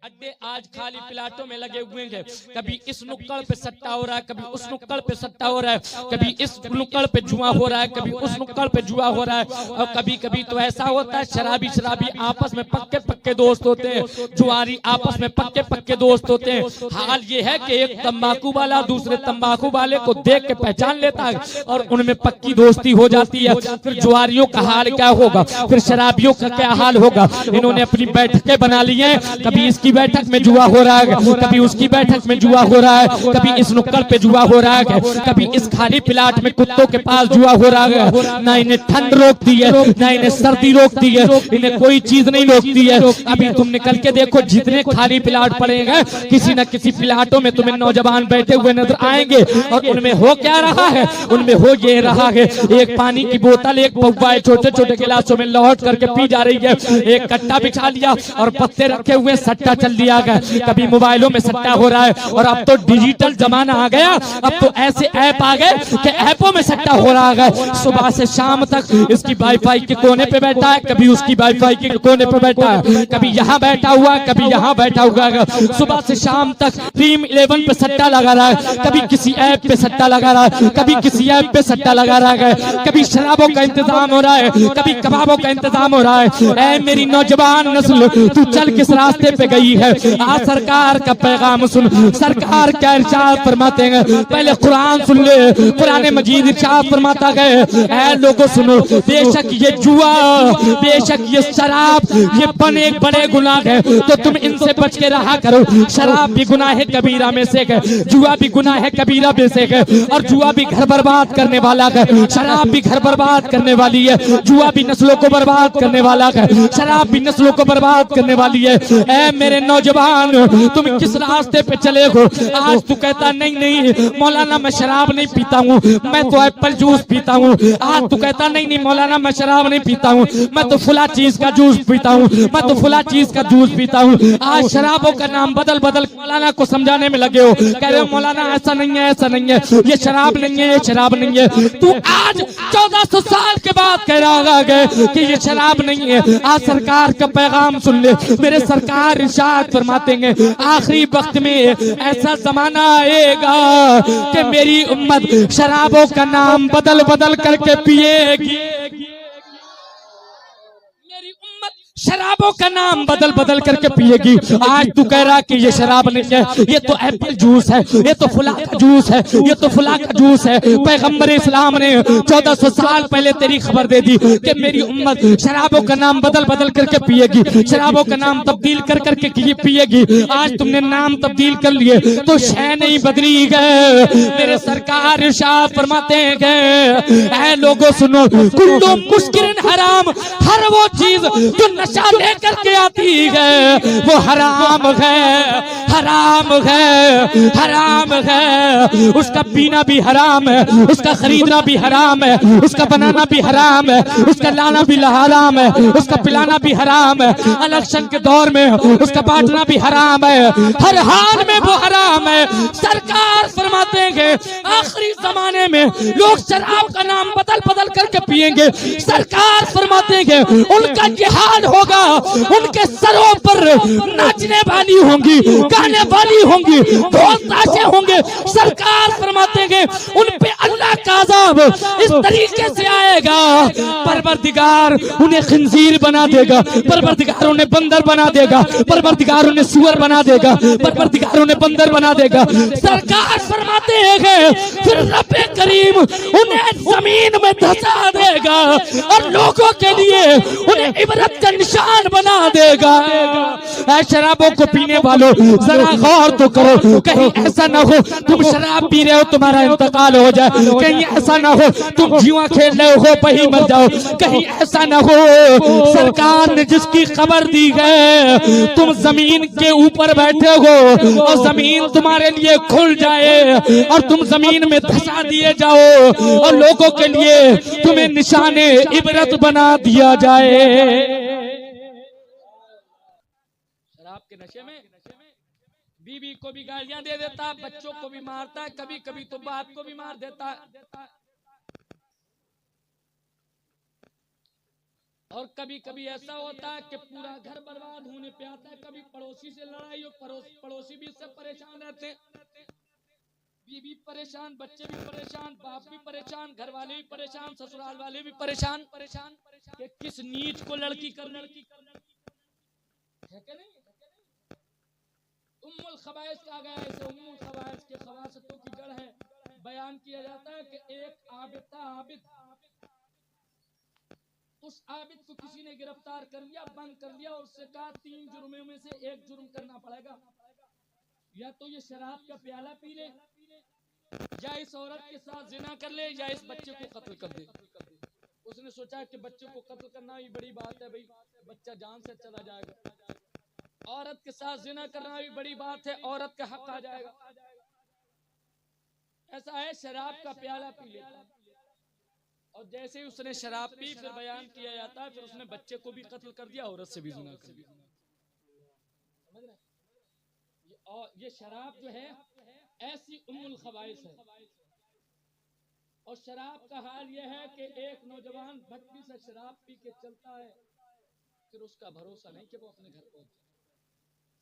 अड्डे आज खाली प्लाटों में लगे हुए हैं। कभी इस नुक्कड़ पे सट्टा हो रहा है, कभी उस नुक्कड़ पे सट्टा हो रहा है, कभी इस नुक्कड़ पे जुआ हो रहा है, कभी उस नुक्कड़ पे जुआ हो रहा है। और कभी कभी तो ऐसा होता है शराबी शराबी आपस में पक्के पक्के दोस्त होते हैं, जुआरी आपस में पक्के पक्के दोस्त होते हैं। हाल ये है कि एक तंबाकू वाला दूसरे तंबाकू वाले को देख के पहचान लेता है और उनमें पक्की दोस्ती हो जाती है। फिर जुआरियों का हाल क्या होगा, फिर शराबियों का क्या हाल होगा। इन्होंने अपनी बैठकें बना ली हैं, कभी इसकी बैठक में जुआ हो रहा है, कभी उसकी बैठक में जुआ हो रहा है, कभी इस नुक्कड़ पे जुआ हो रहा है, कभी इस खाली प्लाट में कुत्तों के पास जुआ हो रहा है। ना इन्हें ठंड रोकती है, ना इन्हें सर्दी रोकती है, इन्हें कोई चीज नहीं रोकती है। अभी तुम निकल के देखो जितने खाली प्लाट पड़े हैं, किसी न किसी प्लाटों में तुम्हें नौजवान बैठे हुए नजर आएंगे और उनमें हो क्या रहा है, उनमें हो ये रहा है एक पानी की बोतल एक पौवा छोटे छोटे गिलासों में लौट करके पी जा रही है, एक कट्टा बिछा लिया और पत्ते रखे हुए सट्टा चल दिया गया। कभी मोबाइलों में सट्टा हो रहा है और अब तो डिजिटल जमाना आ गया, अब तो ऐसे ऐप आ गए कि ऐपों में सट्टा हो रहा है। सुबह से शाम तक इसकी वाईफाई के कोने पे बैठा है, कभी उसकी वाईफाई के कोने पे बैठा है, कभी यहाँ बैठा हुआ है, कभी यहाँ बैठा हुआ है। सुबह से शाम तक ड्रीम 11 पे सट्टा लगा रहा है, कभी किसी ऐप पे सट्टा लगा रहा है, कभी किसी ऐप पे सट्टा लगा रहा है, कभी शराबों का इंतजाम हो रहा है, कभी कबाबों का इंतजाम हो रहा है। ऐ मेरी नौजवान नस्ल, तू चल किस रास्ते पे गई है? आज सरकार का पैगाम सुन, सरकार क्या इरशाद फरमाते हैं, पहले कुरान सुन ले। कुरान मजीद इरशाद फरमाता है, ऐ लोगों सुनो, बेशक ये जुआ, बेशक ये शराब, ये बड़े बड़े गुनाह है, तो तुम इनसे बच के रहा करो। शराब भी गुनाह है कबीरा में से है, जुआ भी गुनाह है कबीरा में से है, और जुआ भी घर बर्बाद करने वाला है, शराब भी घर बर्बाद करने वाली है, जुआ भी नस्लों को बर्बाद करने वाला है, शराब भी नस्लों को बर्बाद करने वाली है। ऐ मेरे नौजवान, तुम किस रास्ते पे चले हो? आज तू कहता नहीं नहीं मौलाना मैं शराब नहीं पीता हूँ, मैं तो एप्पल जूस पीता हूँ। आज तू कहता नहीं नहीं मौलाना मैं शराब नहीं पीता हूँ, मैं तो फुला चीज का जूस पीता हूँ, मैं तो फुला चीज का जूस पीता हूँ। आज शराबों का नाम बदल बदल मौलाना को समझाने में लगे हो, कह रहे हो मौलाना ऐसा नहीं है, ऐसा नहीं है, ये शराब नहीं है, ये शराब नहीं है। तू आज 1400 साल के बाद कह रहा है कि ये शराब नहीं है। आज सरकार का पैगाम सुन ले, मेरे सरकार इरशाद फरमाते हैं आखिरी वक्त में ऐसा जमाना आएगा कि मेरी उम्मत शराबों का नाम बदल बदल करके पिएगी, मेरी उम्मत शराबों का नाम बदल बदल करके पिएगी। आज तू कह रहा कि ये शराब नहीं है, ये तो एप्पल जूस है, ये तो फुला का जूस है, ये तो फुला का जूस है। पैगंबर इस्लाम ने 1400 साल पहले तेरी खबर दे दी कि मेरी उम्मत शराबों का नाम बदल बदल करके पिएगी, शराबों का नाम तब्दील कर करके पिएगी। आज तुमने नाम तब्दील कर लिए तो शय नहीं बदली गए। मेरे सरकार इरशाद फरमाते हैं, ऐ लोगों सुनो, कुल्लू मुस्किरिन हराम, हर वो चीज जो नशा लेकर के आती है वो हराम है, हराम है, हराम है। उसका पीना भी हराम है, उसका खरीदना भी हराम है, उसका बनाना भी हराम है, उसका लाना भी हराम है, उसका पिलाना भी हराम है, इलेक्शन के दौर में उसका बांटना भी हराम है, हर हाल में वो हराम है। सरकार फरमाते हैं आखिरी जमाने में लोग शराब का नाम बदल बदल करके पिएंगे। सरकार फरमाते हैं उनका ये हाल होगा, उनके सरों पर नाचने वाली होंगी, गाने वाली होंगी, ढोल ताशे होंगे। सरकार फरमाते हैं उन पे अल्लाह का अज़ाब इस तरीके से आएगा, परवरदिगार उन्हें खिंजीर बना देगा, परवरदिगार उन्हें बंदर बना देगा, परवरदिगार उन्हें सुअर बना देगा, परवरदिगार उन्हें बंदर बना देगा। सरकार फरमाते हैं फिर रब्बे करीम उन्हें जमीन में धंसा देगा और लोगों के लिए उन्हें इबरत का निशान बना देगा। ऐ शराबों को पीने वालों जरा गौर तो करो, कहीं ऐसा ना हो तुम शराब पी रहे हो तुम्हारा इंतकाल हो जाए, कहीं ऐसा ना हो तुम जुआ खेल रहे हो वही मर जाओ, कहीं ऐसा ना हो सरकार ने जिसकी खबर दी है तुम जमीन के ऊपर बैठे हो और जमीन तुम्हारे लिए खुल जाए और तुम जमीन में धंसा दिए जाओ और लोगों के लिए तुम्हें निशाने इबरत बना दिया जाए। शराब के नशे में बीवी को भी गालियां दे देता, बच्चों को भी मारता है, कभी कभी तो बाप को भी मार देता है। और कभी कभी ऐसा होता है कि पूरा घर बर्बाद होने पे आता है, कभी पड़ोसी से लड़ाई हो, पड़ोसी भी इससे परेशान रहते हैं, बीवी परेशान, बच्चे भी परेशान, बाप भी परेशान, घर वाले भी परेशान, ससुराल वाले भी परेशान कि किस नीच को लड़की करनी है कि नहीं। उम्मुल खबाइस कहा गया है, इसे उम्मुल खबाइस के खवासतों की जड़ है। बयान किया जाता है कि एक आबिद, उस आबिद को किसी ने गिरफ्तार कर लिया, बंद कर लिया और उससे कहा 3 जुर्मों में से एक जुर्म करना पड़ेगा, या तो ये शराब का प्याला पी ले, या इस औरत के साथ जिना कर ले, या इस बच्चे को कत्ल कर दे। उसने सोचा कि बच्चे को कत्ल करना भी बड़ी बात है भाई, बच्चा जान से चला जाएगा, औरत के साथ जिना करना भी बड़ी बात है, औरत का हक आ जाएगा। ऐसा है, शराब का प्याला पी लेता, और जैसे ही उसने शराब पी, फिर बयान किया जाता है, फिर उसने बच्चे को भी कत्ल कर दिया, औरत से भी जिना कर दिया। समझ रहे? और ये शराब जो है ऐसी उम्मुल खबाइस है। और शराब का हाल यह है कि एक नौजवान भट्टी से शराब पी के चलता है, फिर उसका भरोसा नहीं कि वो अपने घर पहुंचे।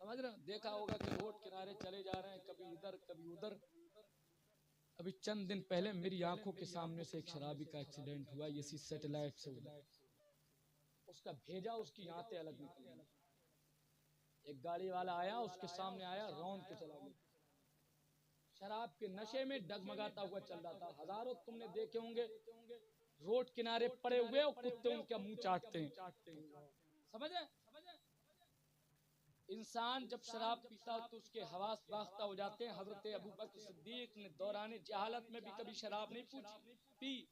समझ रहे? देखा होगा कि रोड किनारे चले जा रहे हैं, कभी इधर कभी उधर। अभी चंद दिन पहले मेरी आंखों के सामने से एक शराबी का एक्सीडेंट हुआ, इसी सैटेलाइट से हुआ। उसका भेजा, उसकी आंतें अलग निकली। एक गाड़ी वाला आया, उसके सामने आया, रौंद के चला गया। शराब के नशे में डगमगाता हुआ चल रहा था। हजारों तुमने देखे होंगे रोड किनारे पड़े हुए और कुत्ते उनका मुंह चाटते हैं। समझे? इंसान जब शराब पीता तो उसके हवास बाख्ता हो जाते हैं। हजरत अबू बकर सिद्दीक ने दौरान जहालत में भी कभी शराब नहीं पी।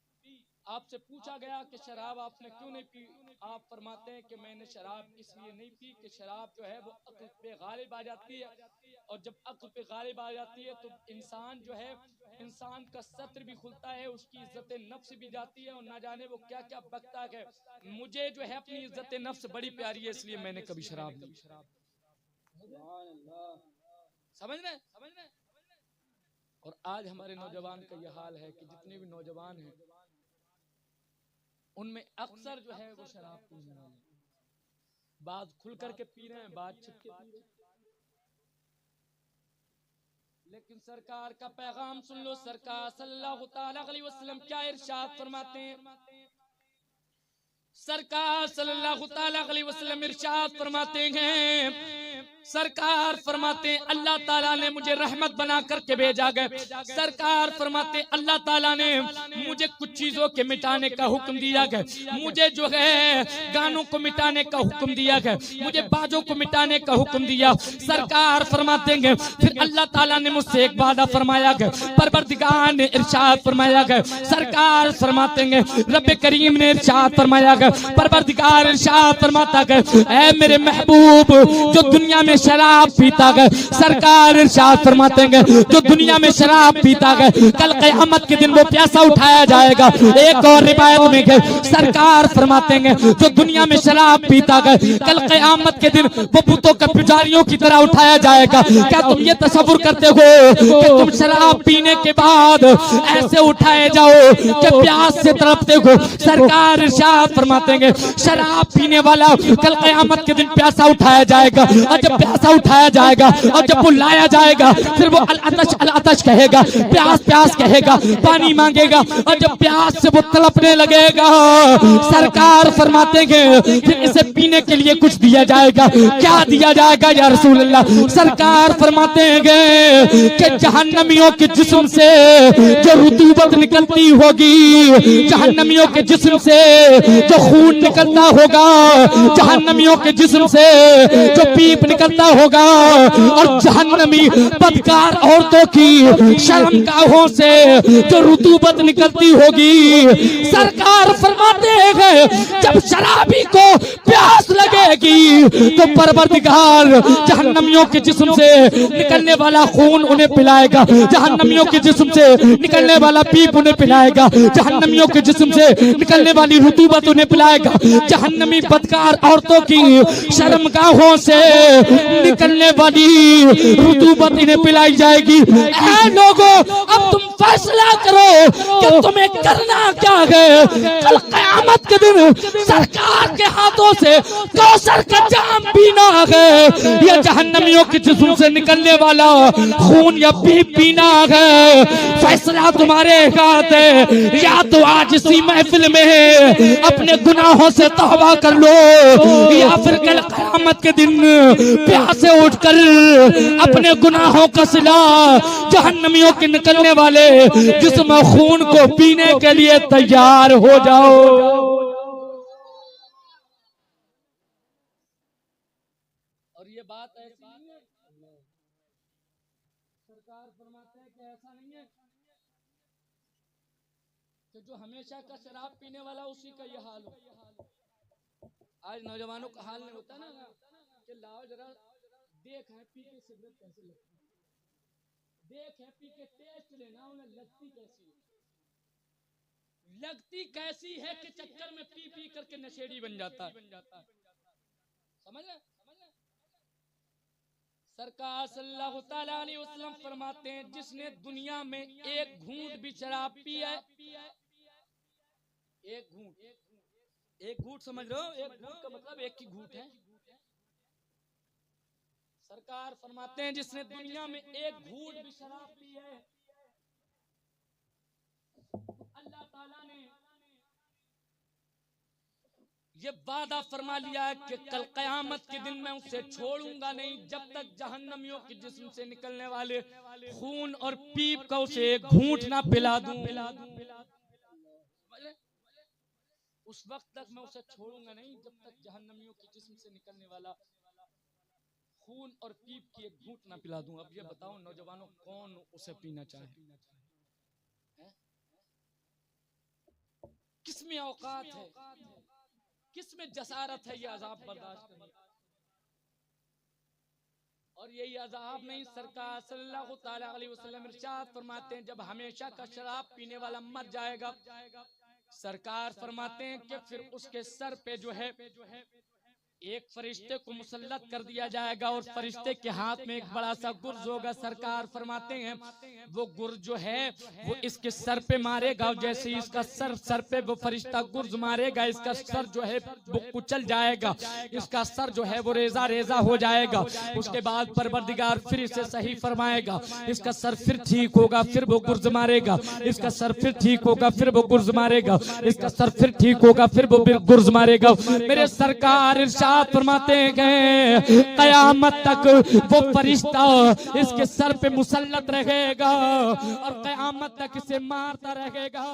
आपसे पूछा गया कि शराब आपने क्यों नहीं पी? आप फरमाते हैं कि मैंने शराब इसलिए नहीं पी कि शराब जो है वो अक्ल पे गालिब आ जाती है, और जब अक्ल पे गालिब आ जाती है तो इंसान जो है, इंसान का सत्र भी खुलता है, उसकी इज्जत नफ्स भी जाती है, और ना जाने वो क्या क्या बकता है। मुझे जो है अपनी इज्जत नफ्स बड़ी प्यारी है, इसलिए मैंने कभी शराब नहीं। समझ रहे? और आज हमारे नौजवान का यह हाल है कि जितने भी नौजवान हैं उनमें अक्सर जो है वो शराब पीने वाले, बाद खुल करके पी रहे हैं, बाद छिप के पी रहे हैं। लेकिन सरकार का पैगाम सुन लो। सरकार सल्लल्लाहु ताला अलैहि वसल्लम क्या इरशाद फरमाते हैं? सरकार सल्लल्लाहु ताला अलैहि वसल्लम इरशाद फरमाते हैं, सरकार फरमाते हैं अल्लाह ताला ने मुझे रहमत बना करके भेजा गया। सरकार फरमाते अल्लाह ताला ने मुझे कुछ चीजों के मिटाने का हुक्म दिया गया। मुझे जो है गानों को मिटाने का हुक्म दिया गया, मुझे बाजों को मिटाने का हुक्म दिया। सरकार फरमाते हैं फिर अल्लाह ताला ने मुझसे एक वादा फरमाया गया, परवरदिगार ने इरशाद फरमाया गया। सरकार फरमाते हैं रब करीम ने इरशाद फरमाया गया, परवरदिगार इरशाद फरमाता गया, ऐ मेरे महबूब जो दुनिया में शराब पीता गया, सरकार इरशाद फरमाते हैं जो दुनिया में शराब पीता गया, कल क़यामत के दिन वो प्यासा उठाया जाएगा। एक और रिवायत में गए सरकार फरमाते हैं जो दुनिया में शराब पीता गया, कल क़यामत के दिन वो बुतों के पुजारियों की तरह उठाया जाएगा। क्या तुम ये तसव्वुर करते हो कि तुम शराब पीने के बाद ऐसे उठाए जाओ कि प्यास से तड़पते हो? सरकार इरशाद फरमाते हैं शराब पीने वाला कल क़यामत के दिन प्यासा उठाया जाएगा, और जब प्यासा उठाया जाएगा और जब वो लाया जाएगा फिर वो अल अतश कहेगा, प्यास प्यास कहेगा, पानी मांगेगा, और जब प्यास से वो तड़पने लगेगा सरकार फरमाते हैं फिर इसे पीने के लिए कुछ दिया जाएगा। क्या दिया जाएगा या रसूल अल्लाह? सरकार फरमाते हैं कि जहन्नमियों के जिस्म से जो रुतूबत निकलती होगी, जहन्नमियों के जिस्म से जो खून निकलता होगा, जहन्नमियों के जिस्म से जो पीप निकलता होगा, और जहन्नमी बदकार औरतों की शर्मगाहों से जो रुतूबत निकलती होगी, सरकार फरमाते हैं जब शराबी को प्यास लगेगी तो परवरदिगार जहन्नमियों के जिस्म से निकलने वाला खून उन्हें पिलाएगा, जहन्नमियों के जिस्म से निकलने वाला पीप उन्हें पिलाएगा, जहन्नमियों के जिस्म से निकलने वाली रुतूबत उन्हें पिलाएगा, जहन्नमी बदकार औरतों की शर्मगाहों से निकलने वाली रुतूबत इन्हें पिलाई जाएगी। ऐ लोगों, अब तुम फैसला करो कि तुम्हें करना क्या है। कल क़यामत के दिन सरकार के हाथों से कौसर का जाम पीना है या जहन्नमियों के जिस्म से निकलने वाला खून या पीप पीना है। फैसला तुम्हारे हाथ है। या तो आज इसी महफिल में अपने गुनाहों से तौबा कर लो, या फिर कल क़यामत के दिन प्यासे उठकर अपने गुनाहों का सिला जहन्नमियों के निकलने वाले जिस्म खून को पीने के लिए तैयार हो जाओ। और ये बात ऐसी नहीं है, सरकार फरमाते हैं कि ऐसा नहीं है कि जो हमेशा का शराब पीने वाला उसी का ये हाल हो। आज नौजवानों का हाल नहीं होता ना कि लाओ जरा देख है पी के सिगरेट कैसे लगती है, देख है पी के टेस्ट लेना उन्हें लगती कैसी है, लगती कैसी है कि चक्कर में पी पी करके नशेड़ी बन जाता है। समझ रहे? सरकार सल्लल्लाहु तआला अलैहि वसल्लम फरमाते हैं जिसने दुनिया में एक घूंट भी शराब पी है, एक घूंट समझ रहे हो, एक घूंट का मतलब एक ही घूंट है। सरकार फरमाते हैं जिसने दुनिया में एक घूंट भी शराब पी है, अल्लाह ताला ने ये वादा फरमा लिया है कि कल क़यामत के दिन मैं उसे छोड़ूंगा नहीं जब तक जहन्नमियों के जिस्म से निकलने वाले खून और पीप का उसे एक घूंट ना पिला दूं। उस वक्त तक मैं उसे छोड़ूंगा नहीं जब तक जहन्नमियों के जिस्म से निकलने वाला खून और पीप की एक घूंट ना पिला दूं। अब ये बताओ नौजवानों, कौन उसे पीना चाहे? किसमें औकात है, किसमें जसारत है ये अजाब बर्दाश्त करने? और यही अजाब नहीं, सरकार सल्लल्लाहु तआला अलैहि वसल्लम इरशाद फरमाते हैं जब हमेशा का शराब पीने वाला मर जाएगा, सरकार फरमाते हैं कि फिर उसके सर पे जो है एक फरिश्ते को मुसल्लत कर दिया जाएगा और फरिश्ते के हाथ में एक बड़ा सा गुर्ज होगा। सरकार फरमाते हैं वो गुर्ज जो है वो इसके सर पे मारेगा, जैसे इसका सर पे वो फरिश्ता गुर्ज मारेगा इसका सर जो है वो कुचल जाएगा, इसका सर जो है वो रेजा रेजा हो जाएगा। उसके बाद परवरदिगार फिर इसे सही फरमाएगा, इसका सर फिर ठीक होगा, फिर वो गुर्ज मारेगा, इसका सर फिर ठीक होगा, फिर वो गुर्ज मारेगा, इसका सर फिर ठीक होगा, फिर वो गुर्ज मारेगा। मेरे सरकार फरमाते हैं क़यामत तक वो फरिश्ता इसके सर पे मुसल्लत रहेगा और क़यामत तक इसे मारता रहेगा।